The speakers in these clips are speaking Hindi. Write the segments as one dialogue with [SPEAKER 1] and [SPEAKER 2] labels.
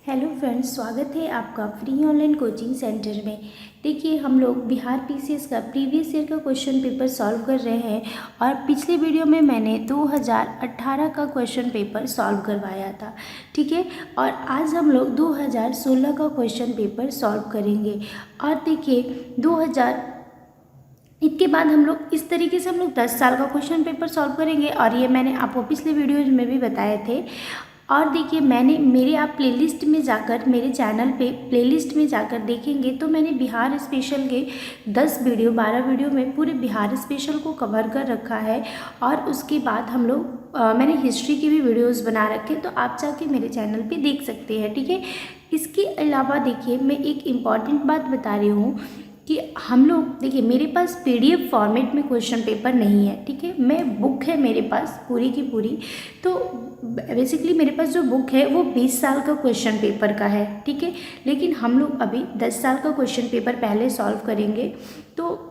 [SPEAKER 1] हेलो फ्रेंड्स, स्वागत है आपका फ्री ऑनलाइन कोचिंग सेंटर में। देखिए, हम लोग बिहार पीसीएस का प्रीवियस ईयर का क्वेश्चन पेपर सॉल्व कर रहे हैं और पिछले वीडियो में मैंने 2018 का क्वेश्चन पेपर सॉल्व करवाया था। ठीक है, और आज हम लोग 2016 का क्वेश्चन पेपर सॉल्व करेंगे। और देखिए, 2000 इसके बाद हम लोग इस तरीके से 10 साल का क्वेश्चन पेपर सॉल्व करेंगे और ये मैंने आपको पिछले वीडियोज में भी बताए थे। और देखिए, आप प्लेलिस्ट में जाकर मेरे चैनल पे प्लेलिस्ट में जाकर देखेंगे तो मैंने बिहार स्पेशल के 12 वीडियो में पूरे बिहार स्पेशल को कवर कर रखा है। और उसके बाद हम लोग मैंने हिस्ट्री की भी वीडियोस बना रखे, तो आप जाके मेरे चैनल पे देख सकते हैं। ठीक है, इसके अलावा देखिए, मैं एक इम्पॉर्टेंट बात बता रही हूँ कि हम लोग देखिए, मेरे पास पीडीएफ फॉर्मेट में क्वेश्चन पेपर नहीं है। ठीक है, मैं बुक है मेरे पास पूरी की पूरी। तो बेसिकली मेरे पास जो बुक है वो 20 साल का क्वेश्चन पेपर का है। ठीक है, लेकिन हम लोग अभी 10 साल का क्वेश्चन पेपर पहले सॉल्व करेंगे, तो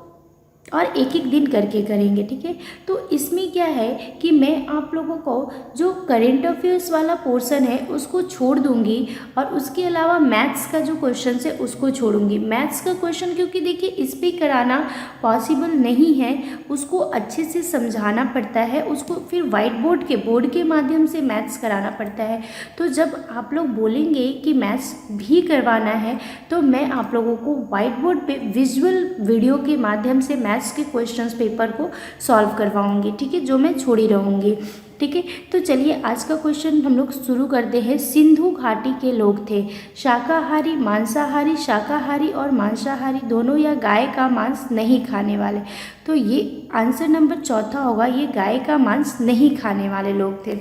[SPEAKER 1] और एक एक दिन करके करेंगे। ठीक है, तो इसमें क्या है कि मैं आप लोगों को जो करेंट अफेयर्स वाला पोर्शन है उसको छोड़ दूंगी और उसके अलावा मैथ्स का जो क्वेश्चन है उसको छोड़ूंगी। मैथ्स का क्वेश्चन क्योंकि देखिए इस पर कराना पॉसिबल नहीं है, उसको अच्छे से समझाना पड़ता है, उसको फिर वाइट बोर्ड के माध्यम से मैथ्स कराना पड़ता है। तो जब आप लोग बोलेंगे कि मैथ्स भी करवाना है तो मैं आप लोगों को वाइट बोर्ड पे विजुअल वीडियो के माध्यम से मैथ्स के क्वेश्चंस पेपर को सॉल्व करवाऊंगी। ठीक है, जो मैं छोड़ी रहूँगी। ठीक है, तो चलिए आज का क्वेश्चन हम लोग शुरू करते हैं। सिंधु घाटी के लोग थे शाकाहारी, मांसाहारी, शाकाहारी और मांसाहारी दोनों या गाय का मांस नहीं खाने वाले। तो ये आंसर नंबर चौथा होगा, ये गाय का मांस नहीं खाने वाले लोग थे।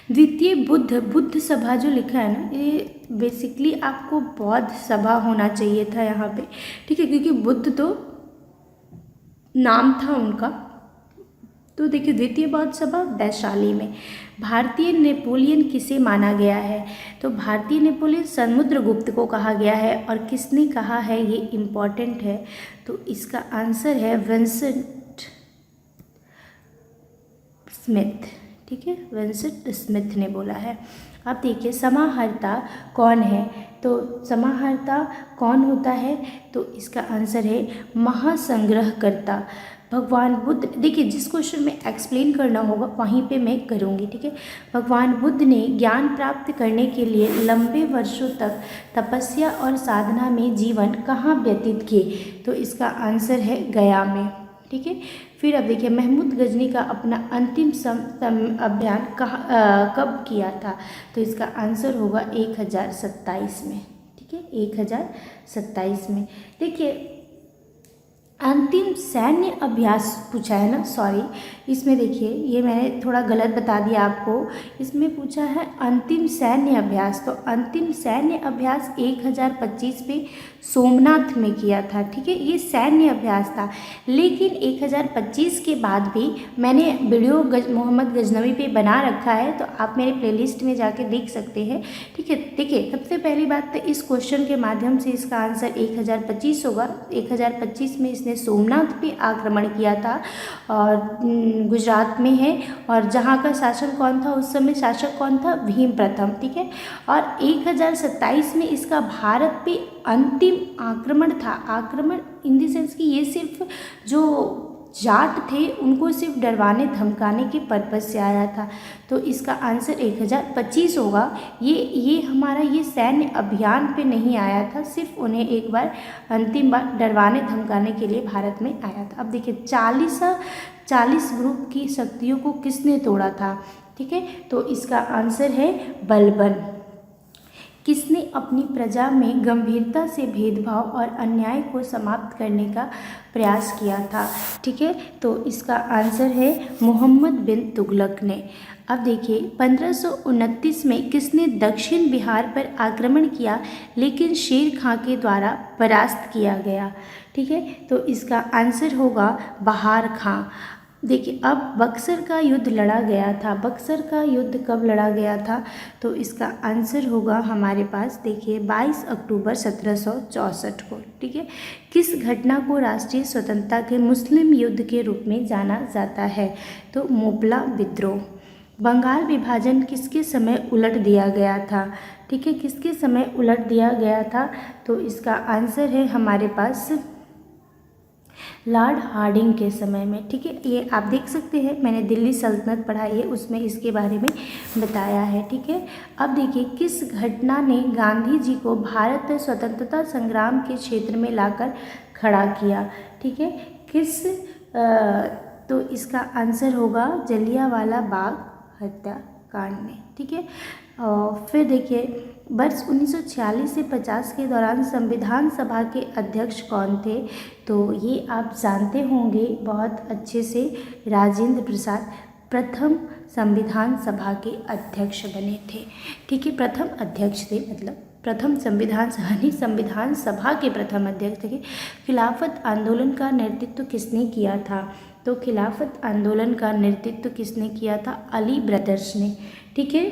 [SPEAKER 1] द्वितीय बुद्ध सभा जो लिखा है ना, ये बेसिकली आपको बौद्ध सभा होना चाहिए था यहाँ पे। ठीक है, क्योंकि बुद्ध तो नाम था उनका। तो देखिए, द्वितीय बौद्ध सभा वैशाली में। भारतीय नेपोलियन किसे माना गया है? तो भारतीय नेपोलियन समुद्रगुप्त को कहा गया है। और किसने कहा है, ये इम्पॉर्टेंट है। तो इसका आंसर है विंसेंट स्मिथ। ठीक है, विंसेंट स्मिथ ने बोला है। अब देखिए, समाहर्ता कौन है? तो समाहर्ता कौन होता है? तो इसका आंसर है महासंग्रहकर्ता। भगवान बुद्ध, देखिए जिस क्वेश्चन में एक्सप्लेन करना होगा वहीं पे मैं करूँगी। ठीक है, भगवान बुद्ध ने ज्ञान प्राप्त करने के लिए लंबे वर्षों तक तपस्या और साधना में जीवन कहाँ व्यतीत किए? तो इसका आंसर है गया में। ठीक है, फिर अब देखिए, महमूद गजनी का अपना अंतिम अभियान कब किया था? तो इसका आंसर होगा 1027 में। ठीक है, 1027 में। देखिए, अंतिम सैन्य अभ्यास पूछा है ना, सॉरी, इसमें देखिए ये मैंने थोड़ा गलत बता दिया आपको। इसमें पूछा है अंतिम सैन्य अभ्यास, तो अंतिम सैन्य अभ्यास 1025 पे सोमनाथ में किया था। ठीक है, ये सैन्य अभ्यास था। लेकिन 1025 के बाद भी मैंने वीडियो मोहम्मद गजनवी पे बना रखा है, तो आप मेरे प्लेलिस्ट में जाके देख सकते हैं। ठीक है, देखिए सबसे पहली बात तो इस क्वेश्चन के माध्यम से इसका आंसर 1025 होगा। 1025 में इसने सोमनाथ पे आक्रमण किया था और गुजरात में है। और जहाँ का शासन कौन था उस समय? शासक कौन था? भीम प्रथम। ठीक है, और 1027 में इसका भारत पे अंतिम आक्रमण था। आक्रमण इन द सेंस कि ये सिर्फ जो जाट थे उनको सिर्फ डरवाने धमकाने के पर्पज से आया था। तो इसका आंसर 1025 होगा। ये हमारा ये सैन्य अभियान पे नहीं आया था, सिर्फ उन्हें एक बार अंतिम बार डरवाने धमकाने के लिए भारत में आया था। अब देखिए, 40 ग्रुप की शक्तियों को किसने तोड़ा था? ठीक है, तो इसका आंसर है बलबन। किसने अपनी प्रजा में गंभीरता से भेदभाव और अन्याय को समाप्त करने का प्रयास किया था? ठीक है, तो इसका आंसर है मोहम्मद बिन तुगलक ने। अब देखिए, 1529 में किसने दक्षिण बिहार पर आक्रमण किया लेकिन शेर खां के द्वारा परास्त किया गया? ठीक है, तो इसका आंसर होगा बहार खां। देखिए, अब बक्सर का युद्ध लड़ा गया था। बक्सर का युद्ध कब लड़ा गया था? तो इसका आंसर होगा हमारे पास, देखिए 22 अक्टूबर 1764 को। ठीक है, किस घटना को राष्ट्रीय स्वतंत्रता के मुस्लिम युद्ध के रूप में जाना जाता है? तो मोपला विद्रोह। बंगाल विभाजन किसके समय उलट दिया गया था? ठीक है, किसके समय उलट दिया गया था? तो इसका आंसर है हमारे पास लॉर्ड हार्डिंग के समय में। ठीक है, ये आप देख सकते हैं, मैंने दिल्ली सल्तनत पढ़ाई है, उसमें इसके बारे में बताया है। ठीक है, अब देखिए किस घटना ने गांधी जी को भारत स्वतंत्रता संग्राम के क्षेत्र में लाकर खड़ा किया? ठीक है, तो इसका आंसर होगा जलियांवाला बाग हत्याकांड ने। ठीक है, और फिर देखिए वर्ष 1946 से 50 के दौरान संविधान सभा के अध्यक्ष कौन थे? तो ये आप जानते होंगे बहुत अच्छे से, राजेंद्र प्रसाद प्रथम संविधान सभा के अध्यक्ष बने थे। ठीक है, प्रथम अध्यक्ष थे, मतलब प्रथम संविधान सभा नहीं, संविधान सभा के प्रथम अध्यक्ष थे। खिलाफत आंदोलन का नेतृत्व किसने किया था? तो खिलाफत आंदोलन का नेतृत्व किसने किया था? अली ब्रदर्स ने। ठीक है,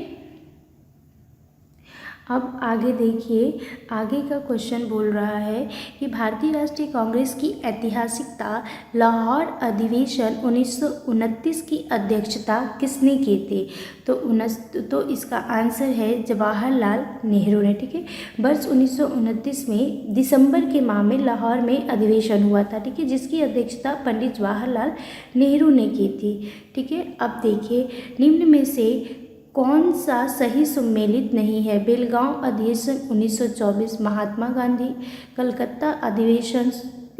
[SPEAKER 1] अब आगे देखिए, आगे का क्वेश्चन बोल रहा है कि भारतीय राष्ट्रीय कांग्रेस की ऐतिहासिकता लाहौर अधिवेशन 1929 की अध्यक्षता किसने की थी? तो इसका आंसर है जवाहरलाल नेहरू ने। ठीक है, वर्ष 1929 में दिसंबर के माह में लाहौर में अधिवेशन हुआ था। ठीक है, जिसकी अध्यक्षता पंडित जवाहरलाल नेहरू ने की थी। ठीक है, अब देखिए निम्न में से कौन सा सही सुमेलित नहीं है? बेलगांव अधिवेशन 1924 महात्मा गांधी, कलकत्ता अधिवेशन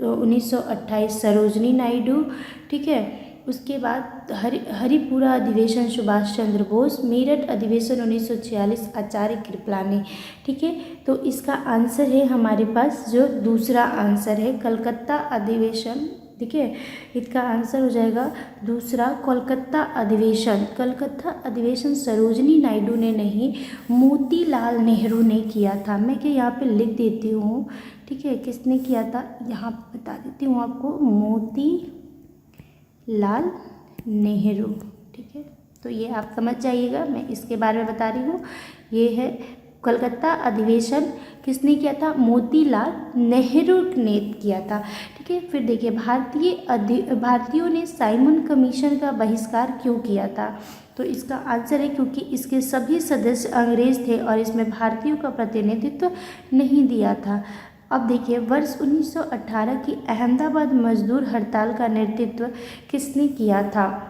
[SPEAKER 1] 1928 सरोजनी नायडू। ठीक है, उसके बाद हरिपुरा अधिवेशन सुभाष चंद्र बोस, मेरठ अधिवेशन 1946 आचार्य कृपलानी। ठीक है, तो इसका आंसर है हमारे पास जो दूसरा आंसर है कलकत्ता अधिवेशन। ठीक है, इसका आंसर हो जाएगा दूसरा कोलकाता अधिवेशन। कलकत्ता अधिवेशन सरोजनी नायडू ने नहीं, मोतीलाल नेहरू ने किया था। मैं क्या यहाँ पे लिख देती हूँ। ठीक है, किसने किया था यहाँ बता देती हूँ आपको, मोतीलाल नेहरू। ठीक है, तो ये आप समझ जाइएगा, मैं इसके बारे में बता रही हूँ। ये है कलकत्ता अधिवेशन किसने किया था? मोतीलाल नेहरू ने किया था। ठीक है, फिर देखिए भारतीयों ने साइमन कमीशन का बहिष्कार क्यों किया था? तो इसका आंसर है क्योंकि इसके सभी सदस्य अंग्रेज थे और इसमें भारतीयों का प्रतिनिधित्व नहीं दिया था। अब देखिए वर्ष 1918 की अहमदाबाद मजदूर हड़ताल का नेतृत्व किसने किया था?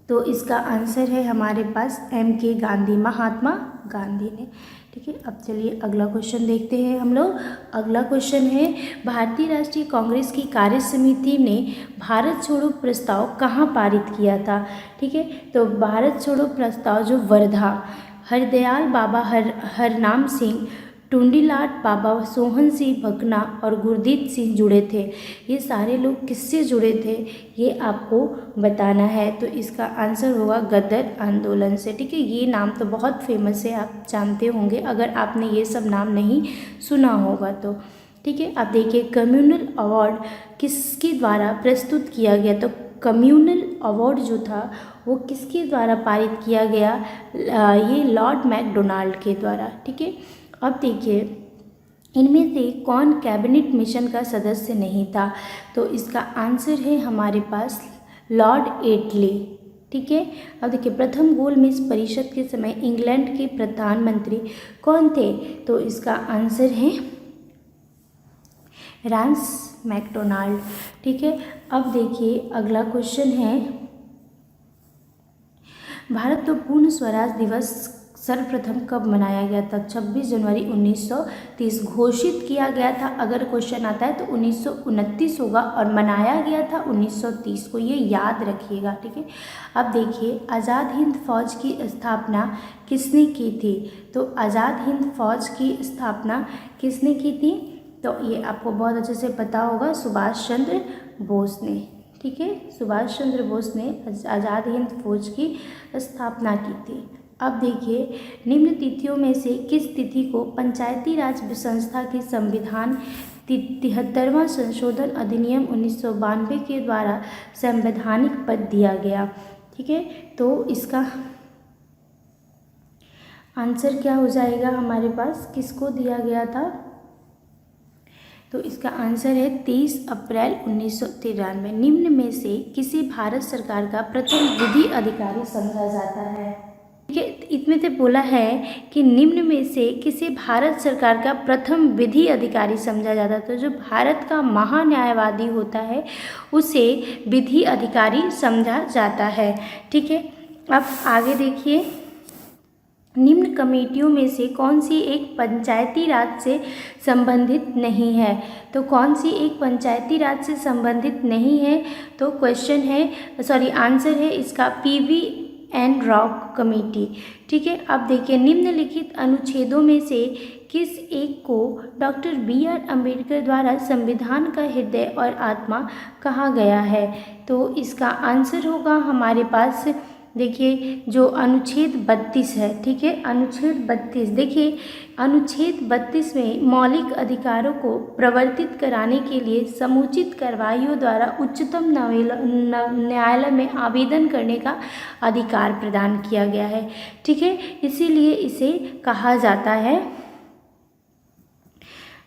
[SPEAKER 1] तो इसका आंसर है हमारे पास MK गांधी, महात्मा गांधी ने। ठीक है, अब चलिए अगला क्वेश्चन देखते हैं हम लोग। अगला क्वेश्चन है भारतीय राष्ट्रीय कांग्रेस की कार्य समिति ने भारत छोड़ो प्रस्ताव कहाँ पारित किया था? ठीक है, तो भारत छोड़ो प्रस्ताव जो वर्धा, हरदयाल बाबा हरनाम सिंह, टुंडीलाट बाबा सोहन सिंह भकना और गुरदीप सिंह जुड़े थे। ये सारे लोग किससे जुड़े थे ये आपको बताना है। तो इसका आंसर होगा गदर आंदोलन से। ठीक है, ये नाम तो बहुत फेमस है, आप जानते होंगे अगर आपने ये सब नाम नहीं सुना होगा तो। ठीक है, आप देखिए कम्युनल अवार्ड किसके द्वारा प्रस्तुत किया गया? तो कम्युनल अवार्ड जो था वो किसके द्वारा पारित किया गया? ये लॉर्ड मैकडोनाल्ड के द्वारा। ठीक है, अब देखिए इनमें से कौन कैबिनेट मिशन का सदस्य नहीं था? तो इसका आंसर है हमारे पास लॉर्ड एटली। ठीक है, अब देखिए प्रथम गोलमेज परिषद के समय इंग्लैंड के प्रधानमंत्री कौन थे? तो इसका आंसर है रैंस मैकडोनाल्ड। ठीक है, अब देखिए अगला क्वेश्चन है भारत तो पूर्ण स्वराज दिवस सर्वप्रथम कब मनाया गया था? 26 जनवरी 1930 घोषित किया गया था। अगर क्वेश्चन आता है तो 1929 होगा और मनाया गया था 1930 को, ये याद रखिएगा। ठीक है, अब देखिए आज़ाद हिंद फौज की स्थापना किसने की थी? तो आज़ाद हिंद फौज की स्थापना किसने की थी? तो ये आपको बहुत अच्छे से पता होगा, सुभाष चंद्र बोस ने। ठीक है, सुभाष चंद्र बोस ने आज़ाद हिंद फौज की स्थापना की थी। अब देखिए निम्न तिथियों में से किस तिथि को पंचायती राज संस्था के संविधान 73वां संशोधन अधिनियम 1992 के द्वारा संवैधानिक पद दिया गया? ठीक है, तो इसका आंसर क्या हो जाएगा हमारे पास, किसको दिया गया था? तो इसका आंसर है 23 अप्रैल 1993। निम्न में से किसे भारत सरकार का प्रथम विधि अधिकारी समझा जाता है? ठीक है, इसमें से बोला है कि निम्न में से किसे भारत सरकार का प्रथम विधि अधिकारी समझा जाता है। तो जो भारत का महान्यायवादी होता है उसे विधि अधिकारी समझा जाता है। ठीक है, अब आगे देखिए, निम्न कमेटियों में से कौन सी एक पंचायती राज से संबंधित नहीं है? तो कौन सी एक पंचायती राज से संबंधित नहीं है? तो क्वेश्चन है, आंसर है इसका पीवी एंड रॉक कमेटी। ठीक है, अब देखिए, निम्नलिखित अनुच्छेदों में से किस एक को डॉक्टर BR अम्बेडकर द्वारा संविधान का हृदय और आत्मा कहा गया है? तो इसका आंसर होगा हमारे पास, देखिए, जो अनुच्छेद 32 है। ठीक है, अनुच्छेद 32, देखिए अनुच्छेद 32 में मौलिक अधिकारों को प्रवर्तित कराने के लिए समुचित कार्रवाइयों द्वारा उच्चतम न्यायालय में आवेदन करने का अधिकार प्रदान किया गया है। ठीक है, इसीलिए इसे कहा जाता है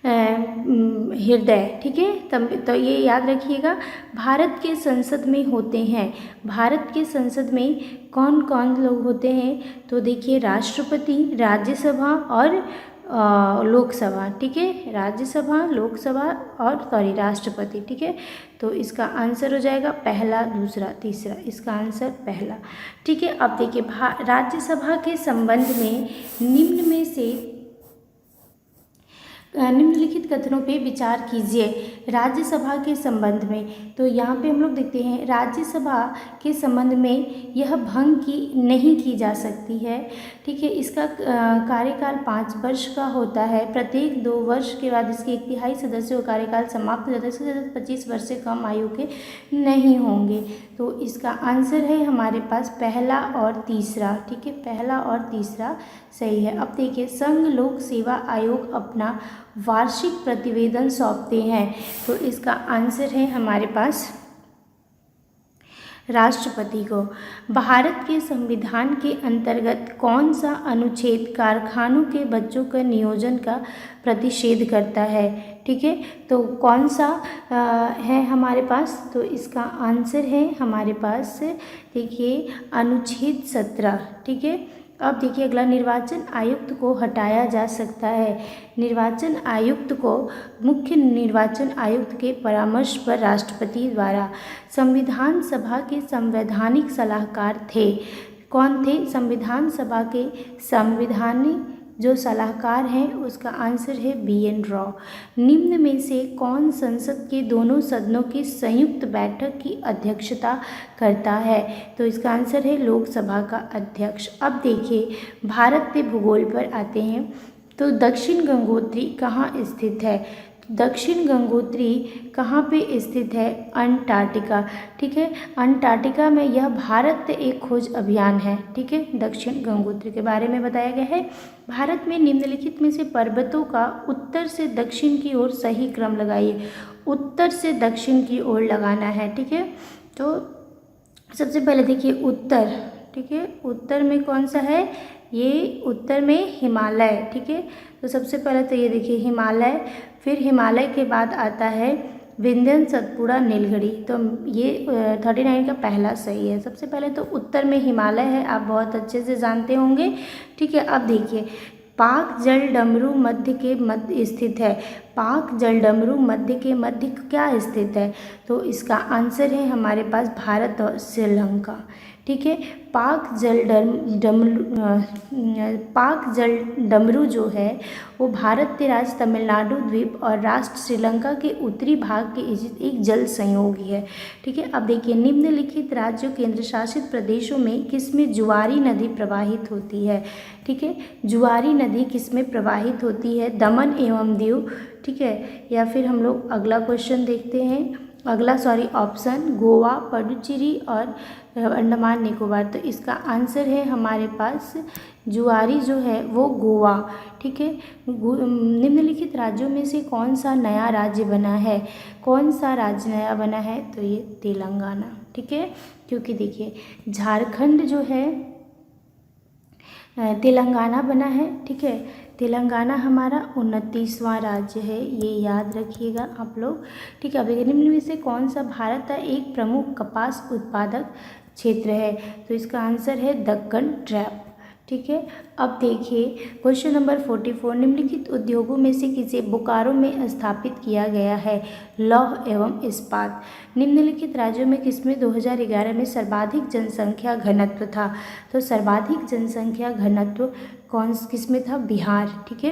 [SPEAKER 1] हृदय। ठीक है, तब तो ये याद रखिएगा। भारत के संसद में होते हैं, भारत के संसद में कौन कौन लोग होते हैं? तो देखिए, राष्ट्रपति, राज्यसभा और लोकसभा। ठीक है, राज्यसभा, लोकसभा और राष्ट्रपति। ठीक है, तो इसका आंसर हो जाएगा पहला, दूसरा, तीसरा। इसका आंसर पहला। ठीक है, अब देखिए, राज्यसभा के संबंध में निम्न में से निम्नलिखित कथनों पे विचार कीजिए राज्यसभा के संबंध में। तो यहाँ पे हम लोग देखते हैं, राज्यसभा के संबंध में यह भंग की नहीं की जा सकती है। ठीक है, इसका कार्यकाल 5 वर्ष का होता है। प्रत्येक 2 वर्ष के बाद इसके 1/3 सदस्यों का कार्यकाल समाप्त हो जाता है। इसके सदस्य 25 वर्ष से कम आयु के नहीं होंगे। तो इसका आंसर है हमारे पास पहला और तीसरा। ठीक है, पहला और तीसरा सही है। अब देखिए, संघ लोक सेवा आयोग अपना वार्षिक प्रतिवेदन सौंपते हैं। तो इसका आंसर है हमारे पास राष्ट्रपति को। भारत के संविधान के अंतर्गत कौन सा अनुच्छेद कारखानों के बच्चों के नियोजन का प्रतिषेध करता है? ठीक है, तो कौन सा है हमारे पास? तो इसका आंसर है हमारे पास, देखिए, अनुच्छेद 17। ठीक है, अब देखिए अगला, निर्वाचन आयुक्त को हटाया जा सकता है। निर्वाचन आयुक्त को मुख्य निर्वाचन आयुक्त के परामर्श पर राष्ट्रपति द्वारा। संविधान सभा के संवैधानिक सलाहकार थे, कौन थे? संविधान सभा के संवैधानिक जो सलाहकार हैं उसका आंसर है BN रॉ। निम्न में से कौन संसद के दोनों सदनों की संयुक्त बैठक की अध्यक्षता करता है? तो इसका आंसर है लोकसभा का अध्यक्ष। अब देखिए, भारत के भूगोल पर आते हैं। तो दक्षिण गंगोत्री कहाँ स्थित है? दक्षिण गंगोत्री कहाँ पे स्थित है? अंटार्कटिका। ठीक है, अंटार्कटिका में यह भारत एक खोज अभियान है। ठीक है, दक्षिण गंगोत्री के बारे में बताया गया है। भारत में निम्नलिखित में से पर्वतों का उत्तर से दक्षिण की ओर सही क्रम लगाइए। उत्तर से दक्षिण की ओर लगाना है। ठीक है, तो सबसे पहले देखिए उत्तर। ठीक है, उत्तर में कौन सा है? ये उत्तर में हिमालय। ठीक है, तो सबसे पहले तो ये देखिए हिमालय, फिर हिमालय के बाद आता है विंध्य, सतपुड़ा, नीलगिरी। तो ये 39 का पहला सही है। सबसे पहले तो उत्तर में हिमालय है, आप बहुत अच्छे से जानते होंगे। ठीक है, अब देखिए, पाक जलडमरू मध्य के मध्य स्थित है। पाक जलडमरू मध्य के मध्य क्या स्थित है? तो इसका आंसर है हमारे पास भारत और श्रीलंका। ठीक है, पाक जलडमरू जो है वो भारत के राज्य तमिलनाडु द्वीप और राष्ट्र श्रीलंका के उत्तरी भाग के स्थित एक जल संयोगी है। ठीक है, अब देखिए, निम्नलिखित राज्यों केंद्र शासित प्रदेशों में किसमें जुआरी नदी प्रवाहित होती है? ठीक है, जुआरी नदी किसमें प्रवाहित होती है? दमन एवं दीव। ठीक है, या फिर हम लोग अगला क्वेश्चन देखते हैं। ऑप्शन गोवा, पुडुचेरी और अंडमान निकोबार। तो इसका आंसर है हमारे पास जुआरी जो है वो गोवा। ठीक है, निम्नलिखित राज्यों में से कौन सा नया राज्य बना है? कौन सा राज्य नया बना है? तो ये तेलंगाना। ठीक है, क्योंकि देखिए झारखंड जो है तेलंगाना बना है। ठीक है, तेलंगाना हमारा 29वां राज्य है, ये याद रखिएगा आप लोग। ठीक है, अब देखिए निम्न में से कौन सा भारत का एक प्रमुख कपास उत्पादक क्षेत्र है? तो इसका आंसर है दक्कन ट्रैप। ठीक है, अब देखिए क्वेश्चन नंबर 44, निम्नलिखित उद्योगों में से किसे बोकारो में स्थापित किया गया है? लौह एवं इस्पात। निम्नलिखित राज्यों में किसमें 2011 में सर्वाधिक जनसंख्या घनत्व था? तो सर्वाधिक जनसंख्या घनत्व किसमें था? बिहार। ठीक है,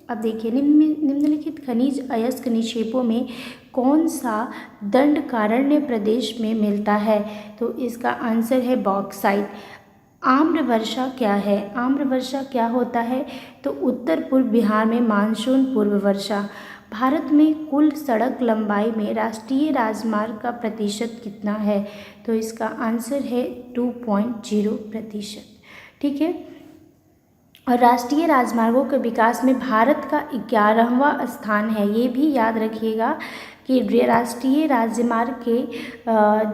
[SPEAKER 1] अब देखिए निम्नलिखित खनिज अयस्क निक्षेपों में कौन सा दंडकारण्य प्रदेश में मिलता है? तो इसका आंसर है बॉक्साइट। आम्र वर्षा क्या है? आम्र वर्षा क्या होता है? तो उत्तर पूर्व बिहार में मानसून पूर्व वर्षा। भारत में कुल सड़क लंबाई में राष्ट्रीय राजमार्ग का प्रतिशत कितना है? तो इसका आंसर है 2.0%। ठीक है, और राष्ट्रीय राजमार्गों के विकास में भारत का 11वां स्थान है। ये भी याद रखिएगा कि राष्ट्रीय राजमार्ग के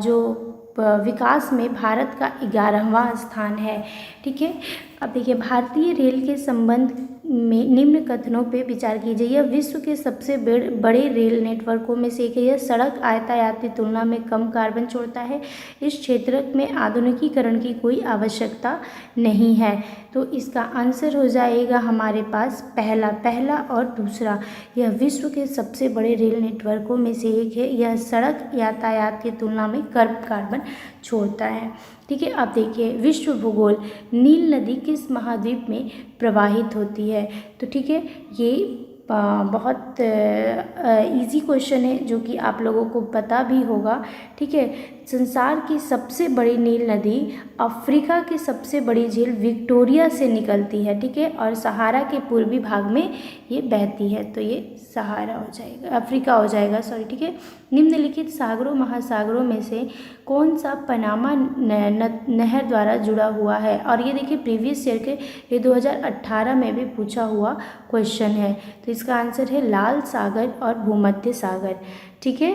[SPEAKER 1] जो विकास में भारत का 11वां स्थान है। ठीक है, अब देखिए भारतीय रेल के संबंध में निम्न कथनों पे विचार कीजिए। यह विश्व के सबसे बड़े रेल नेटवर्कों में से एक है। यह सड़क यातायात की तुलना में कम कार्बन छोड़ता है। इस क्षेत्र में आधुनिकीकरण की कोई आवश्यकता नहीं है। तो इसका आंसर हो जाएगा हमारे पास पहला और दूसरा। यह विश्व के सबसे बड़े रेल नेटवर्कों में से एक है। यह सड़क यातायात की तुलना में कम कार्बन छोड़ता है। ठीक है, अब देखिए विश्व भूगोल, नील नदी किस महाद्वीप में प्रवाहित होती है? तो ठीक है, ये बहुत इजी क्वेश्चन है जो कि आप लोगों को पता भी होगा। ठीक है, संसार की सबसे बड़ी नील नदी अफ्रीका की सबसे बड़ी झील विक्टोरिया से निकलती है। ठीक है, और सहारा के पूर्वी भाग में ये बहती है, तो ये सहारा हो जाएगा, अफ्रीका हो जाएगा, सॉरी। ठीक है, निम्नलिखित सागरों महासागरों में से कौन सा पनामा नहर द्वारा जुड़ा हुआ है? और ये देखिए प्रीवियस ईयर के ये 2018 में भी पूछा हुआ क्वेश्चन है। तो इसका आंसर है लाल सागर और भूमध्य सागर। ठीक है,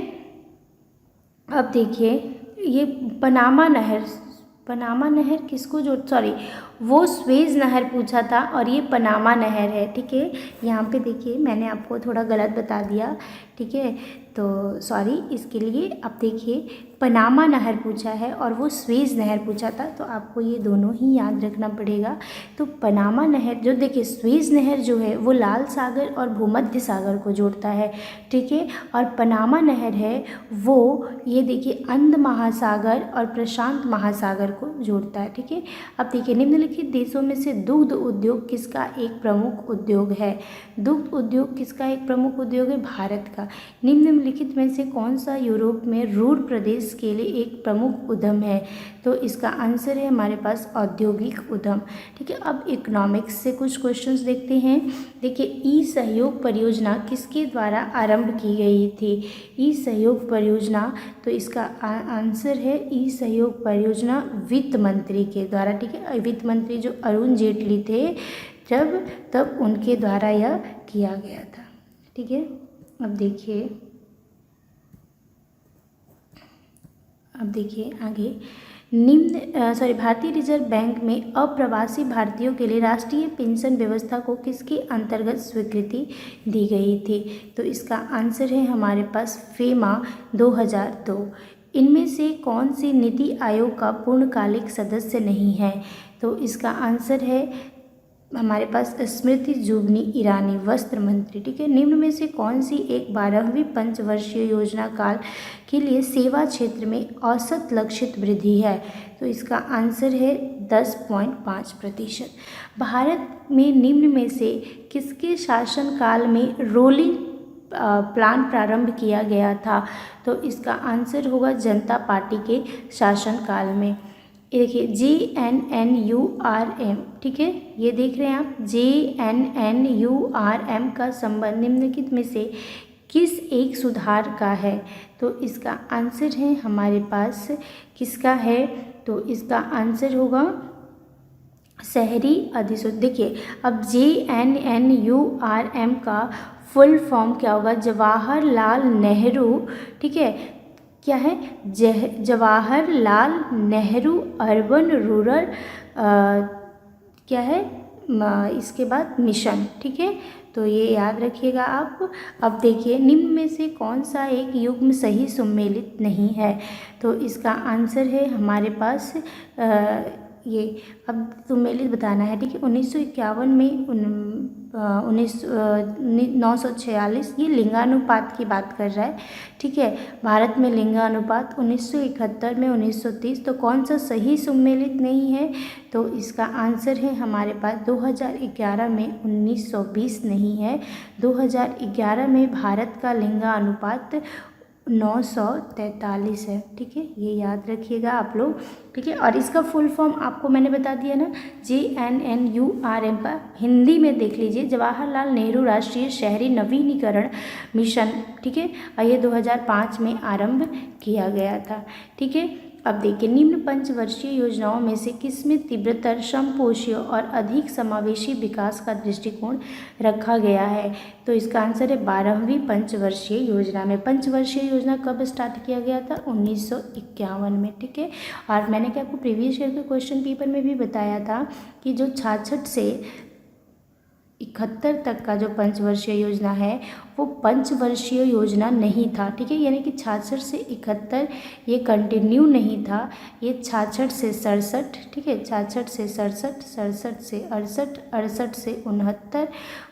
[SPEAKER 1] अब देखिए ये पनामा नहर किसको वो स्वेज नहर पूछा था और ये पनामा नहर है। ठीक है, यहाँ पे देखिए मैंने आपको थोड़ा गलत बता दिया। ठीक है, तो सॉरी इसके लिए। अब देखिए पनामा नहर पूछा है और वो स्वेज नहर पूछा था, तो आपको ये दोनों ही याद रखना पड़ेगा। तो पनामा नहर जो देखिए स्वेज नहर जो है वो लाल सागर और भूमध्य सागर को जोड़ता है। ठीक है, और पनामा नहर है वो ये देखिए अंध महासागर और प्रशांत महासागर को जोड़ता है। ठीक है, अब देखिए निम्नलिखित देशों में से दुग्ध उद्योग किसका एक प्रमुख उद्योग है? दुग्ध उद्योग किसका एक प्रमुख उद्योग है? भारत का। निम्नलिखित में से कौन सा यूरोप में रूर प्रदेश के लिए एक प्रमुख उद्यम है? तो इसका आंसर है हमारे पास औद्योगिक उद्यम। ठीक है, अब इकोनॉमिक्स से कुछ क्वेश्चंस देखते हैं। देखिए ई सहयोग परियोजना किसके द्वारा आरंभ की गई थी? ई सहयोग परियोजना, तो इसका आंसर है ई सहयोग परियोजना वित्त मंत्री के द्वारा। ठीक है, वित्त मंत्री जो अरुण जेटली थे तब उनके द्वारा यह किया गया था। ठीक है, अब देखिए आगे भारतीय रिजर्व बैंक में अप्रवासी भारतीयों के लिए राष्ट्रीय पेंशन व्यवस्था को किसके अंतर्गत स्वीकृति दी गई थी? तो इसका आंसर है हमारे पास फेमा 2002। इनमें से कौन सी नीति आयोग का पूर्णकालिक सदस्य नहीं है? तो इसका आंसर है हमारे पास स्मृति जुबिनी ईरानी, वस्त्र मंत्री। ठीक है, निम्न में से कौन सी एक 12वीं पंचवर्षीय योजना काल के लिए सेवा क्षेत्र में औसत लक्षित वृद्धि है? तो इसका आंसर है 10.5%। भारत में निम्न में से किसके शासनकाल में रोलिंग प्लान प्रारंभ किया गया था? तो इसका आंसर होगा जनता पार्टी के शासनकाल में। देखिए JNNURM, ठीक है, ये देख रहे हैं आप, JNNURM का संबंध निम्नलिखित में से किस एक सुधार का है? तो इसका आंसर है हमारे पास किसका है? तो इसका आंसर होगा शहरी अधिसूचना। देखिए अब JNNURM का फुल फॉर्म क्या होगा? जवाहरलाल नेहरू, ठीक है, क्या है? जवाहरलाल नेहरू अर्बन रूरल क्या है? इसके बाद मिशन, ठीक है, तो ये याद रखिएगा आप। अब देखिए निम्न में से कौन सा एक युग्म सही सुमेलित नहीं है, तो इसका आंसर है हमारे पास ये, अब सुमेलित बताना है, ठीक है। 1951 में 946 ये लिंगानुपात की बात कर रहा है, ठीक है। भारत में लिंगानुपात 1971 में 1930, तो कौन सा सही सुमेलित नहीं है, तो इसका आंसर है हमारे पास 2011 में 1920 नहीं है। 2011 में भारत का लिंगानुपात 943 है, ठीक है, ये याद रखिएगा आप लोग, ठीक है। और इसका फुल फॉर्म आपको मैंने बता दिया ना, JNNURM का हिंदी में देख लीजिए, जवाहरलाल नेहरू राष्ट्रीय शहरी नवीनीकरण मिशन, ठीक है, और ये 2005 में आरंभ किया गया था, ठीक है। अब देखिए निम्न पंचवर्षीय योजनाओं में से किसमें तीव्रतर, समपोषीय और अधिक समावेशी विकास का दृष्टिकोण रखा गया है, तो इसका आंसर है 12वीं पंचवर्षीय योजना में। पंचवर्षीय योजना कब स्टार्ट किया गया था, 1951 में, ठीक है। और मैंने क्या आपको प्रीवियस ईयर के क्वेश्चन पेपर में भी बताया था कि जो 66 से 71 तक का जो पंचवर्षीय योजना है वो पंचवर्षीय योजना नहीं था, ठीक है, यानी कि 66 से 71 ये कंटिन्यू नहीं था, ये 66 से 67, ठीक है, 66 से 67, 67 से 68, 68 से 69,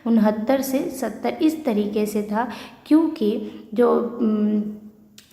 [SPEAKER 1] 69 से 70 इस तरीके से था, क्योंकि जो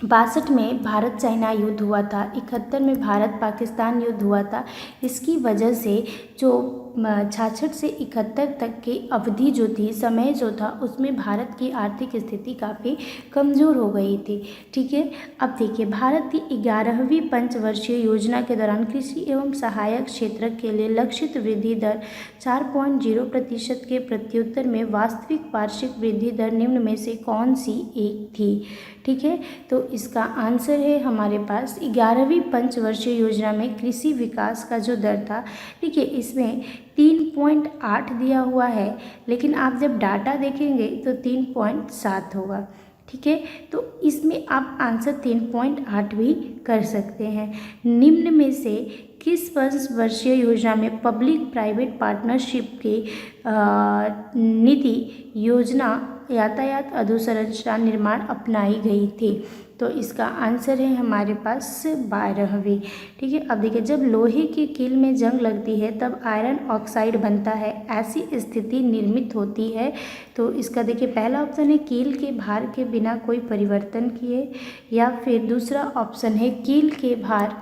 [SPEAKER 1] 62 में भारत चाइना युद्ध हुआ था, 71 में भारत पाकिस्तान युद्ध हुआ था, इसकी वजह से जो 66 से 71 तक की अवधि जो थी, समय जो था, उसमें भारत की आर्थिक स्थिति काफ़ी कमज़ोर हो गई थी, ठीक है। अब देखिए भारत की 11वीं पंचवर्षीय योजना के दौरान कृषि एवं सहायक क्षेत्र के लिए लक्षित वृद्धि दर 4.0% के प्रत्युत्तर में वास्तविक वार्षिक वृद्धि दर निम्न में से कौन सी एक थी, ठीक है। तो इसका आंसर है हमारे पास 11वीं पंचवर्षीय योजना में कृषि विकास का जो दर था, ठीक है, इसमें 3.8 दिया हुआ है, लेकिन आप जब डाटा देखेंगे तो 3.7 होगा, ठीक है। तो इसमें आप आंसर 3.8 भी कर सकते हैं। निम्न में से किस पंचवर्षीय योजना में पब्लिक प्राइवेट पार्टनरशिप की नीति योजना यातायात अधोसंरचना निर्माण अपनाई गई थी, तो इसका आंसर है हमारे पास 12वीं, ठीक है। अब देखिए जब लोहे की कील में जंग लगती है तब आयरन ऑक्साइड बनता है, ऐसी स्थिति निर्मित होती है, तो इसका देखिए पहला ऑप्शन है कील के भार के बिना कोई परिवर्तन किए, या फिर दूसरा ऑप्शन है कील के भार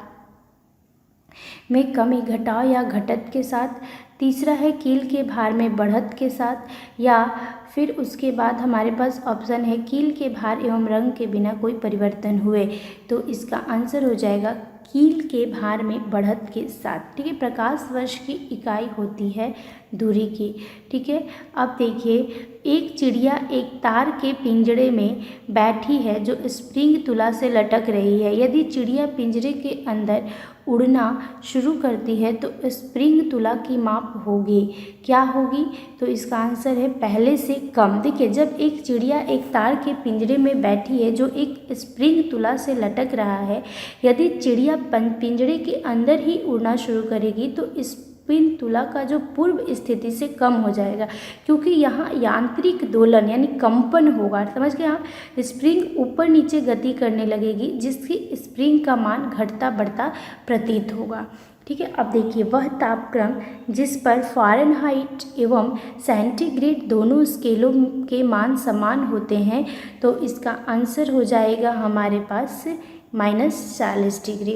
[SPEAKER 1] में कमी घटाव या घटत के साथ, तीसरा है कील के भार में बढ़त के साथ, या फिर उसके बाद हमारे पास ऑप्शन है कील के भार एवं रंग के बिना कोई परिवर्तन हुए, तो इसका आंसर हो जाएगा कील के भार में बढ़त के साथ, ठीक है। प्रकाश वर्ष की इकाई होती है दूरी की, ठीक है। अब देखिए एक चिड़िया एक तार के पिंजरे में बैठी है जो स्प्रिंग तुला से लटक रही है, यदि चिड़िया पिंजरे के अंदर उड़ना शुरू करती है तो स्प्रिंग तुला की माप होगी, क्या होगी, तो इसका आंसर है पहले से कम। देखिए जब एक चिड़िया एक तार के पिंजरे में बैठी है जो एक स्प्रिंग तुला से लटक रहा है, यदि चिड़िया पिंजरे के अंदर ही उड़ना शुरू करेगी तो स्प्रिंग तुला का जो पूर्व स्थिति से कम हो जाएगा, क्योंकि यहाँ यांत्रिक दोलन यानी कंपन होगा, समझ गए आप। स्प्रिंग ऊपर नीचे गति करने लगेगी जिसकी स्प्रिंग का मान घटता बढ़ता प्रतीत होगा, ठीक है। अब देखिए वह तापक्रम जिस पर फ़ारेनहाइट एवं सेंटीग्रेड दोनों स्केलों के मान समान होते हैं, तो इसका आंसर हो जाएगा हमारे पास -40 डिग्री।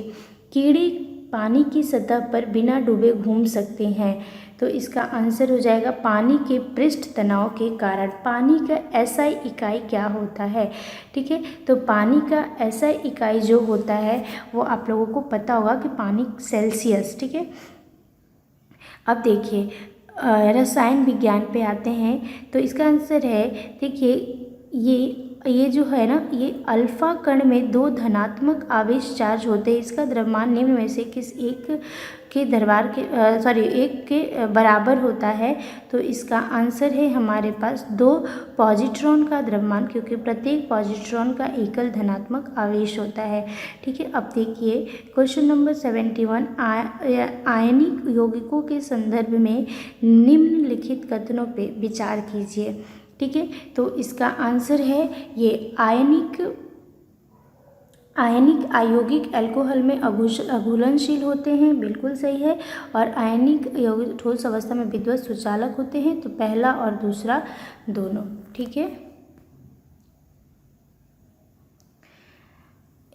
[SPEAKER 1] कीड़े पानी की सतह पर बिना डूबे घूम सकते हैं, तो इसका आंसर हो जाएगा पानी के पृष्ठ तनाव के कारण। पानी का SI इकाई क्या होता है, ठीक है, तो पानी का SI इकाई जो होता है वो आप लोगों को पता होगा कि पानी सेल्सियस, ठीक है। अब देखिए रसायन विज्ञान पे आते हैं, तो इसका आंसर है, देखिए ये ये जो है ना, ये अल्फा कण में 2 धनात्मक आवेश चार्ज होते हैं। इसका द्रव्यमान निम्न में से किस एक के दरबार के एक के बराबर होता है। तो इसका आंसर है हमारे पास 2 पॉजिट्रॉन का द्रव्यमान, क्योंकि प्रत्येक पॉजिट्रॉन का एकल धनात्मक आवेश होता है। ठीक है, अब देखिए क्वेश्चन नंबर 71, आयनिक यौगिकों के संदर्भ में निम्नलिखित कथनों पे विचार कीजिए। ठीक है, तो इसका आंसर है ये आयनिक अयौगिक अल्कोहल में अघुलनशील होते हैं, बिल्कुल सही है। और आयनिक यौगिक ठोस अवस्था में विद्युत सुचालक होते हैं, तो पहला और दूसरा दोनों। ठीक है,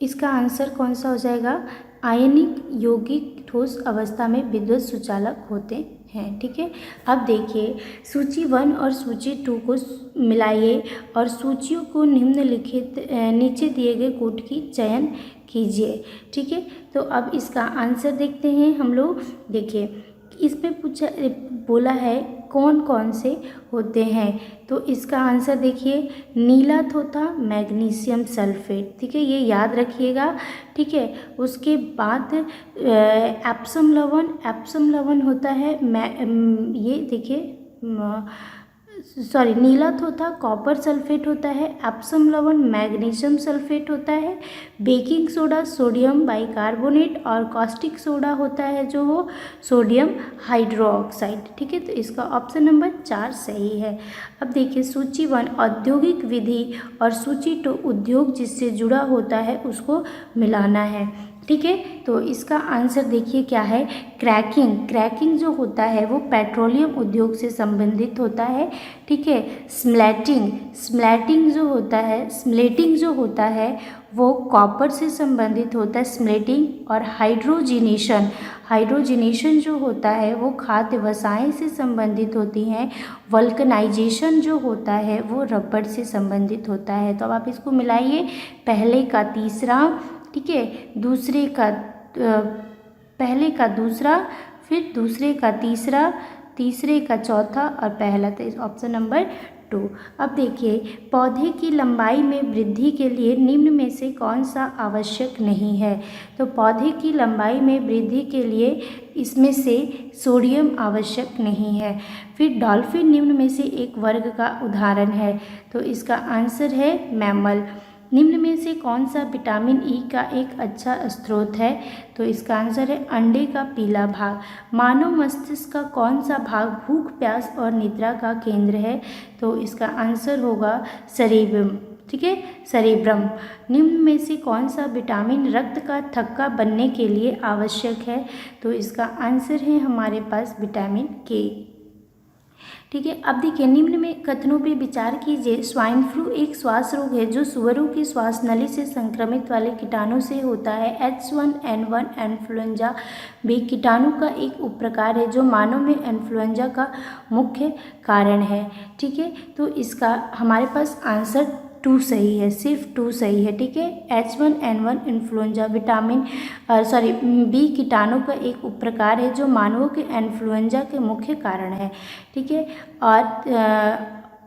[SPEAKER 1] इसका आंसर कौन सा हो जाएगा? आयनिक यौगिक ठोस अवस्था में विद्युत सुचालक होते हैं। ठीक है, अब देखिए सूची 1 और सूची 2 को मिलाइए और सूचियों को निम्नलिखित नीचे दिए गए कोड की चयन कीजिए। ठीक है, तो अब इसका आंसर देखते हैं हम लोग। देखिए इसमें बोला है कौन कौन से होते हैं, तो इसका आंसर देखिए नीला थोथा मैग्नीशियम सल्फेट। ठीक है, ये याद रखिएगा। ठीक है, उसके बाद एप्सम लवण होता है, ये देखिए नीला थोथा कॉपर सल्फेट होता है, एप्सम लवण मैग्नीशियम सल्फेट होता है, बेकिंग सोडा सोडियम बाइकार्बोनेट और कॉस्टिक सोडा होता है जो वो सोडियम हाइड्रोक्साइड। ठीक है, तो इसका ऑप्शन नंबर 4 सही है। अब देखिए सूची 1 औद्योगिक विधि और सूची 2 उद्योग जिससे जुड़ा होता है उसको मिलाना है। ठीक है, तो इसका आंसर देखिए क्या है? क्रैकिंग जो होता है वो पेट्रोलियम उद्योग से संबंधित होता है। ठीक है, स्मलेटिंग जो होता है वो कॉपर से संबंधित होता है, स्मलेटिंग। और हाइड्रोजिनेशन जो होता है वो खाद्य वसाएं से संबंधित होती हैं। वल्कनाइजेशन जो होता है वो रबड़ से संबंधित होता है। तो अब आप इसको मिलाइए, पहले का तीसरा, ठीक है, पहले का दूसरा, फिर दूसरे का तीसरा, तीसरे का चौथा और पहला, तो इस ऑप्शन नंबर 2। अब देखिए पौधे की लंबाई में वृद्धि के लिए निम्न में से कौन सा आवश्यक नहीं है? तो पौधे की लंबाई में वृद्धि के लिए इसमें से सोडियम आवश्यक नहीं है। फिर डॉल्फिन निम्न में से एक वर्ग का उदाहरण है, तो इसका आंसर है मैमल। निम्न में से कौन सा विटामिन ई का एक अच्छा स्रोत है? तो इसका आंसर है अंडे का पीला भाग। मानव मस्तिष्क का कौन सा भाग भूख, प्यास और निद्रा का केंद्र है? तो इसका आंसर होगा सेरेब्रम। ठीक है, सेरेब्रम। निम्न में से कौन सा विटामिन रक्त का थक्का बनने के लिए आवश्यक है? तो इसका आंसर है हमारे पास विटामिन के। ठीक है, अब देखिए निम्न में कथनों पे विचार कीजिए। स्वाइन फ्लू एक श्वास रोग है जो सुअरों की श्वास नली से संक्रमित वाले कीटाणु से होता है। H1N1 इन्फ्लुएंजा भी कीटाणु का एक उपप्रकार है जो मानव में इन्फ्लुएंजा का मुख्य कारण है। ठीक है, तो इसका हमारे पास आंसर 2 सही है, सिर्फ 2 सही है। ठीक है, H1N1 इन्फ्लुएंजा बी कीटाणु का एक उपप्रकार है जो मानवों के इन्फ्लुएंजा के मुख्य कारण है। ठीक है, और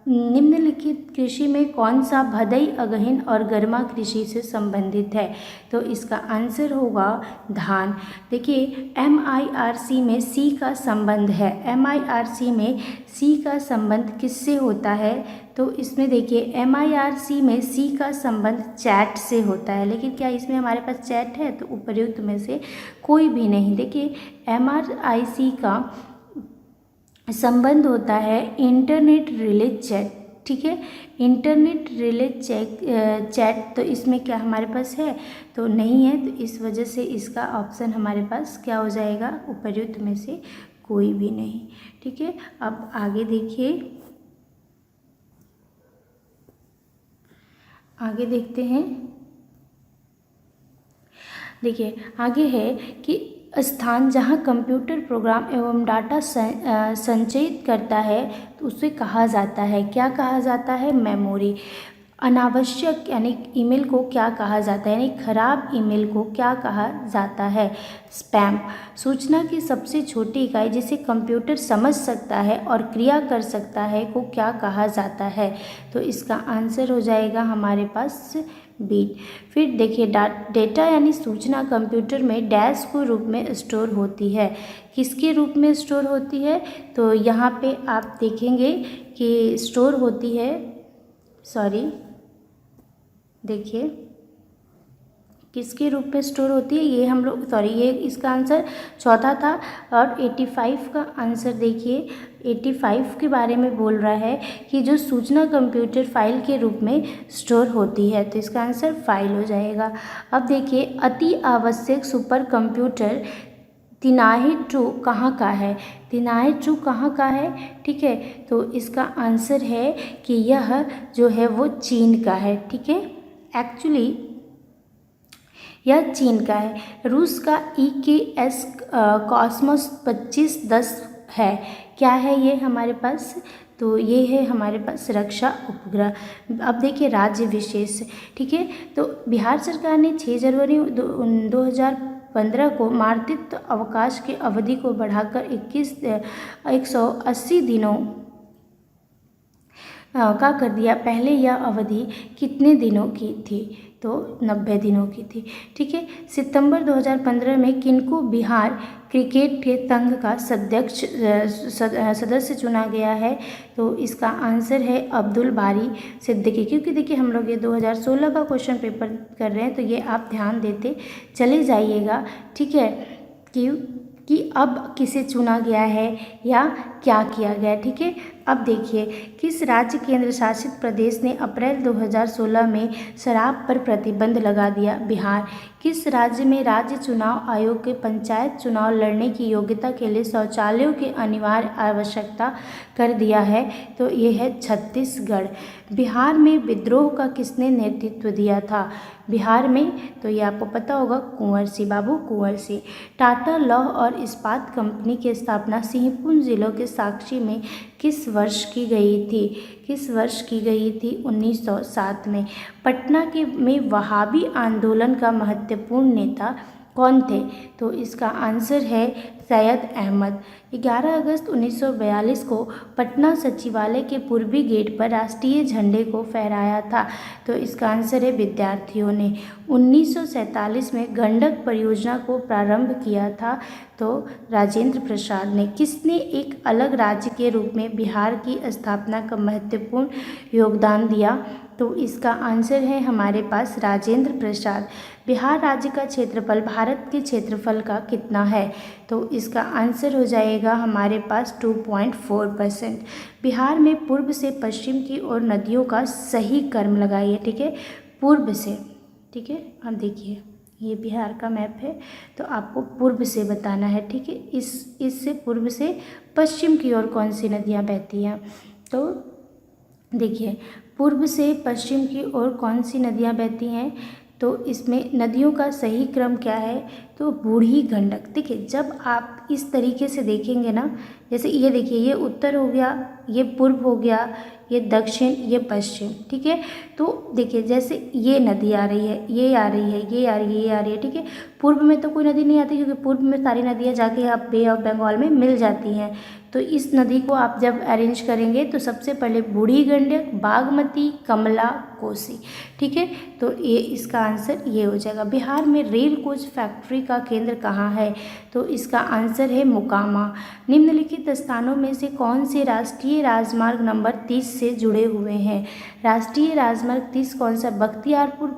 [SPEAKER 1] निम्नलिखित कृषि में कौन सा भदई, अगहिन और गर्मा कृषि से संबंधित है? तो इसका आंसर होगा धान। देखिए MIRC में सी का संबंध है। MIRC में सी का संबंध किससे होता है? तो इसमें देखिए MIRC में सी का संबंध चैट से होता है, लेकिन क्या इसमें हमारे पास चैट है? तो उपर्युक्त में से कोई भी नहीं। देखिए MRIC का संबंध होता है इंटरनेट रिले चैट। ठीक है, इंटरनेट रिले चैट, तो इसमें क्या हमारे पास है? तो नहीं है, तो इस वजह से इसका ऑप्शन हमारे पास क्या हो जाएगा? उपर्युक्त में से कोई भी नहीं। ठीक है, अब आगे देखिए, आगे देखते हैं। देखिए आगे है कि स्थान जहाँ कंप्यूटर प्रोग्राम एवं डाटा संचयित करता है तो उसे कहा जाता है, क्या कहा जाता है? मेमोरी। अनावश्यक यानी ईमेल को क्या कहा जाता है, यानी खराब ईमेल को क्या कहा जाता है, स्पैम। सूचना की सबसे छोटी इकाई जिसे कंप्यूटर समझ सकता है और क्रिया कर सकता है को क्या कहा जाता है, तो इसका आंसर हो जाएगा हमारे पास बीट। फिर देखिए डेटा यानी सूचना कंप्यूटर में डैश के रूप में स्टोर होती है। किसके रूप में स्टोर होती है, तो यहाँ पे आप देखेंगे कि स्टोर होती है, देखिए किसके रूप में स्टोर होती है, ये हम लोग ये इसका आंसर चौथा था। और 85 का आंसर देखिए, 85 के बारे में बोल रहा है कि जो सूचना कंप्यूटर फाइल के रूप में स्टोर होती है, तो इसका आंसर फाइल हो जाएगा। अब देखिए अति आवश्यक सुपर कंप्यूटर तिनाही 2 कहाँ का है, तिनाही 2 कहाँ का है, ठीक है, तो इसका आंसर है कि यह जो है वो चीन का है, ठीक है, एक्चुअली यह चीन का है। रूस का EKS कॉस्मोस 2510 है, क्या है ये हमारे पास, तो ये है हमारे पास रक्षा उपग्रह। अब देखिए राज्य विशेष, ठीक है, तो बिहार सरकार ने 6 जनवरी 2015 को मातृत्व अवकाश की अवधि को बढ़ाकर 180 दिनों का कर दिया। पहले यह अवधि कितने दिनों की थी, तो 90 दिनों की थी, ठीक है। सितंबर 2015 में किनको बिहार क्रिकेट के संघ का सदस्य चुना गया है, तो इसका आंसर है अब्दुल बारी सिद्दीकी। क्योंकि देखिए हम लोग ये 2016 का क्वेश्चन पेपर कर रहे हैं, तो ये आप ध्यान देते चले जाइएगा, ठीक है, कि अब किसे चुना गया है या क्या किया गया, ठीक है। अब देखिए किस राज्य केंद्र शासित प्रदेश ने अप्रैल 2016 में शराब पर प्रतिबंध लगा दिया, बिहार। किस राज्य में राज्य चुनाव आयोग के पंचायत चुनाव लड़ने की योग्यता के लिए शौचालयों की अनिवार्य आवश्यकता कर दिया है, तो ये है छत्तीसगढ़। बिहार में विद्रोह का किसने नेतृत्व दिया था, बिहार में, तो ये आपको पता होगा कुंवर सिंह, बाबू कुंवर सिंह। टाटा लौह और इस्पात कंपनी की स्थापना सिंहभूम जिलों के साक्षी में किस वर्ष की गई थी, किस वर्ष की गई थी, 1907 में। पटना में वहाबी आंदोलन का महत्वपूर्ण नेता कौन थे, तो इसका आंसर है सैयद अहमद। 11 अगस्त 1942 को पटना सचिवालय के पूर्वी गेट पर राष्ट्रीय झंडे को फहराया था, तो इसका आंसर है विद्यार्थियों ने। 1947 में गंडक परियोजना को प्रारंभ किया था, तो राजेंद्र प्रसाद ने। किसने एक अलग राज्य के रूप में बिहार की स्थापना का महत्वपूर्ण योगदान दिया, तो इसका आंसर है हमारे पास राजेंद्र प्रसाद। बिहार राज्य का क्षेत्रफल भारत के क्षेत्रफल का कितना है, तो इसका आंसर हो जाएगा हमारे पास 2.4%। बिहार में पूर्व से पश्चिम की ओर नदियों का सही क्रम लगाइए, ठीक है, पूर्व से, ठीक है। अब देखिए ये बिहार का मैप है, तो आपको पूर्व से बताना है, ठीक है, इससे पूर्व से पश्चिम की ओर कौन सी नदियाँ बहती हैं, तो देखिए पूर्व से पश्चिम की ओर कौन सी नदियाँ बहती हैं, तो इसमें नदियों का सही क्रम क्या है, तो बूढ़ी गंडक। देखिए जब आप इस तरीके से देखेंगे ना, जैसे ये देखिए ये उत्तर हो गया, ये पूर्व हो गया, ये दक्षिण, ये पश्चिम, ठीक है। तो देखिए जैसे ये नदी आ रही है, ये आ रही है, ये आ रही है, ये आ रही है, ठीक है। पूर्व में तो कोई नदी नहीं आती, क्योंकि पूर्व में सारी नदियाँ जाके आप बे ऑफ बंगाल में मिल जाती हैं। तो इस नदी को आप जब अरेंज करेंगे तो सबसे पहले बूढ़ी गंडक, बागमती, कमला, कोसी, ठीक है। तो ये इसका आंसर ये हो जाएगा। बिहार में रेल कोच फैक्ट्री का केंद्र कहाँ है, तो इसका आंसर है मोकामा। निम्नलिखित स्थानों में से कौन से राष्ट्रीय राजमार्ग नंबर 30 से जुड़े हुए हैं, राष्ट्रीय राजमार्ग 30 कौन सा, बख्तियारपुर,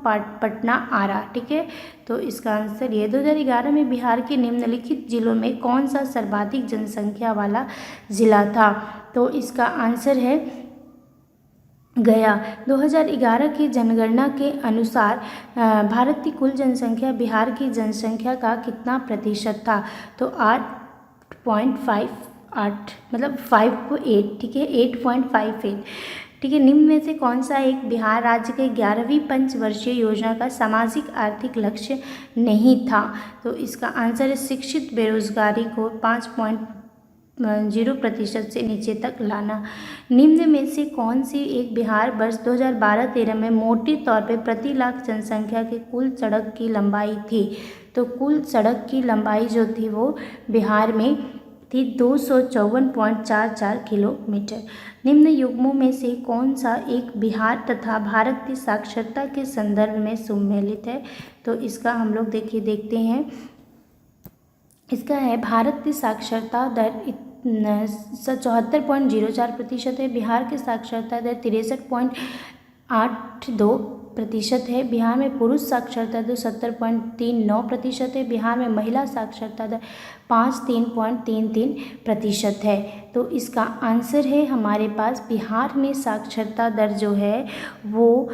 [SPEAKER 1] पटना, आरा, ठीक है। तो इसका आंसर ये 2011 में बिहार के निम्नलिखित जिलों में कौन सा सर्वाधिक जनसंख्या वाला जिला था, तो इसका आंसर है गया। 2011 की जनगणना के अनुसार भारत की कुल जनसंख्या बिहार की जनसंख्या का कितना प्रतिशत था, तो 8.58 मतलब 5.8, ठीक है, 8.58, ठीक है। निम्न में से कौन सा एक बिहार राज्य के 11वीं पंचवर्षीय योजना का सामाजिक आर्थिक लक्ष्य नहीं था, तो इसका आंसर है शिक्षित बेरोजगारी को 0% से नीचे तक लाना। निम्न में से कौन सी एक बिहार वर्ष 2012-13 में मोटे तौर पे प्रति लाख जनसंख्या की कुल सड़क की लंबाई थी? तो कुल सड़क की लंबाई जो थी वो बिहार में थी 254.44 किलोमीटर। निम्न युग्मों में से कौन सा एक बिहार तथा भारत की साक्षरता के संदर्भ में सम्मिलित है? तो इसका हम लोग देखते हैं। इसका है भारत की साक्षरता दर 74.04% है। बिहार की साक्षरता दर 63.82% है। बिहार में पुरुष साक्षरता दर 70.39% है। बिहार में महिला साक्षरता दर 53.33% है। तो इसका आंसर है हमारे पास बिहार में साक्षरता दर जो है वो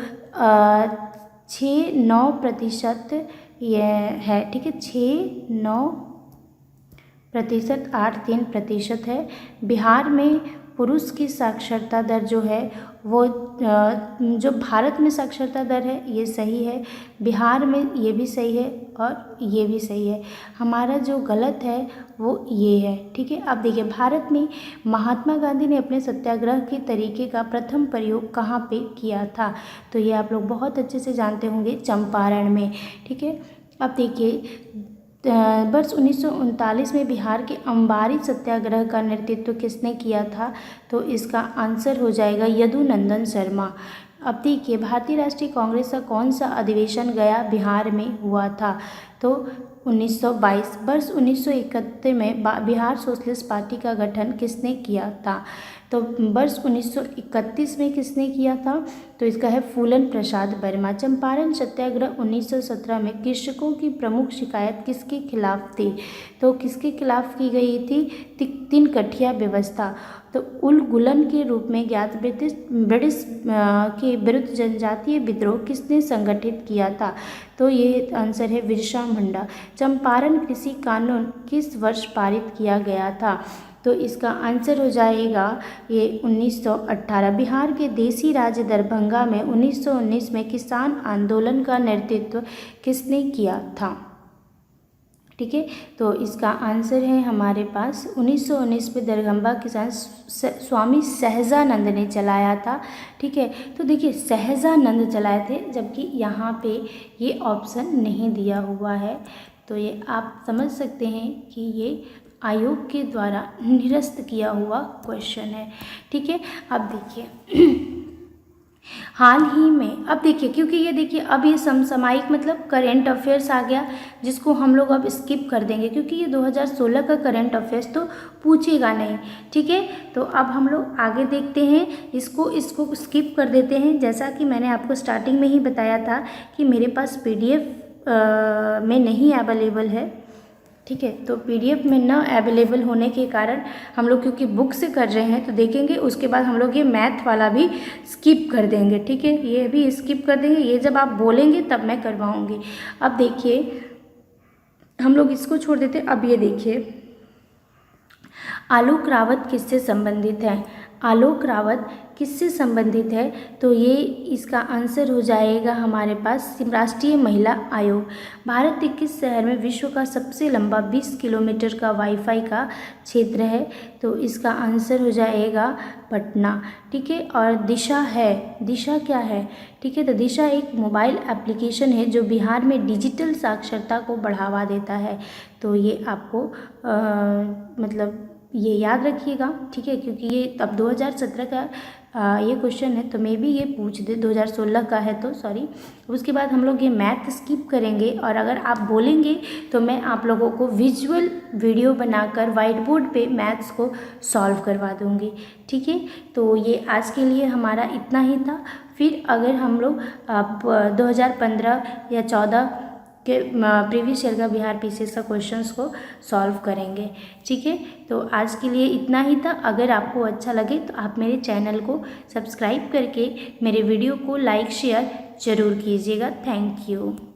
[SPEAKER 1] 6.9% ये है। ठीक है, 6.9%, है। बिहार में पुरुष की साक्षरता दर जो है वो जो भारत में साक्षरता दर है ये सही है, बिहार में ये भी सही है और ये भी सही है। हमारा जो गलत है वो ये है। ठीक है, अब देखिए भारत में महात्मा गांधी ने अपने सत्याग्रह के तरीके का प्रथम प्रयोग कहाँ पे किया था? तो ये आप लोग बहुत अच्छे से जानते होंगे, चंपारण में। ठीक है, अब देखिए वर्ष 1939 में बिहार के अंबारी सत्याग्रह का नेतृत्व किसने किया था? तो इसका आंसर हो जाएगा यदुनंदन शर्मा। अब देखिए भारतीय राष्ट्रीय कांग्रेस का कौन सा अधिवेशन गया बिहार में हुआ था? तो 1922। वर्ष 1971 में बिहार सोशलिस्ट पार्टी का गठन किसने किया था? तो वर्ष 1931 में किसने किया था? तो इसका है फूलन प्रसाद वर्मा। चंपारण सत्याग्रह 1917 में कृषकों की प्रमुख शिकायत किसके खिलाफ थी? तो किसके खिलाफ की गई थी? तीन कठिया व्यवस्था। तो उलगुलन के रूप में ज्ञात ब्रिटिश के विरुद्ध जनजातीय विद्रोह किसने संगठित किया था? तो ये आंसर है बिरसा मुंडा। चंपारण कृषि कानून किस वर्ष पारित किया गया था? तो इसका आंसर हो जाएगा ये 1918। बिहार के देसी राज्य दरभंगा में 1919 में किसान आंदोलन का नेतृत्व किसने किया था? ठीक है, तो इसका आंसर है हमारे पास 1919 में दरभंगा किसान स्वामी सहजानंद ने चलाया था। ठीक है, तो देखिए सहजानंद चलाए थे, जबकि यहाँ पे ये ऑप्शन नहीं दिया हुआ है। तो ये आप समझ सकते हैं कि ये आयोग के द्वारा निरस्त किया हुआ क्वेश्चन है। ठीक है, अब देखिए हाल ही में, अब देखिए क्योंकि ये देखिए अब ये समसामयिक मतलब करेंट अफेयर्स आ गया, जिसको हम लोग अब स्किप कर देंगे क्योंकि ये 2016 का करेंट अफेयर्स तो पूछेगा नहीं। ठीक है, तो अब हम लोग आगे देखते हैं, इसको स्किप कर देते हैं। जैसा कि मैंने आपको स्टार्टिंग में ही बताया था कि मेरे पास PDF में नहीं अवेलेबल है। ठीक है, तो PDF में ना अवेलेबल होने के कारण हम लोग क्योंकि बुक से कर रहे हैं तो देखेंगे, उसके बाद हम लोग ये मैथ वाला भी स्किप कर देंगे। ठीक है, ये भी स्किप कर देंगे, ये जब आप बोलेंगे तब मैं करवाऊँगी। अब देखिए हम लोग इसको छोड़ देते। अब ये देखिए आलोक रावत किससे संबंधित है? आलोक रावत किससे संबंधित है? तो ये इसका आंसर हो जाएगा हमारे पास राष्ट्रीय महिला आयोग। भारत के किस शहर में विश्व का सबसे लंबा 20 किलोमीटर का वाईफाई का क्षेत्र है? तो इसका आंसर हो जाएगा पटना। ठीक है, और दिशा क्या है? ठीक है, तो दिशा एक मोबाइल एप्लीकेशन है जो बिहार में डिजिटल साक्षरता को बढ़ावा देता है। तो ये आपको मतलब ये याद रखिएगा। ठीक है, क्योंकि ये अब 2017 का ये क्वेश्चन है, तो मे भी ये पूछ दे, 2016 का है तो सॉरी। उसके बाद हम लोग ये मैथ स्किप करेंगे और अगर आप बोलेंगे तो मैं आप लोगों को विजुअल वीडियो बनाकर वाइट बोर्ड पे मैथ्स को सॉल्व करवा दूँगी। ठीक है, तो ये आज के लिए हमारा इतना ही था। फिर अगर हम लोग 2015 या 14 के प्रीवियस ईयर का बिहार PCS का क्वेश्चंस को सॉल्व करेंगे। ठीक है, तो आज के लिए इतना ही था। अगर आपको अच्छा लगे तो आप मेरे चैनल को सब्सक्राइब करके मेरे वीडियो को लाइक शेयर ज़रूर कीजिएगा। Thank you.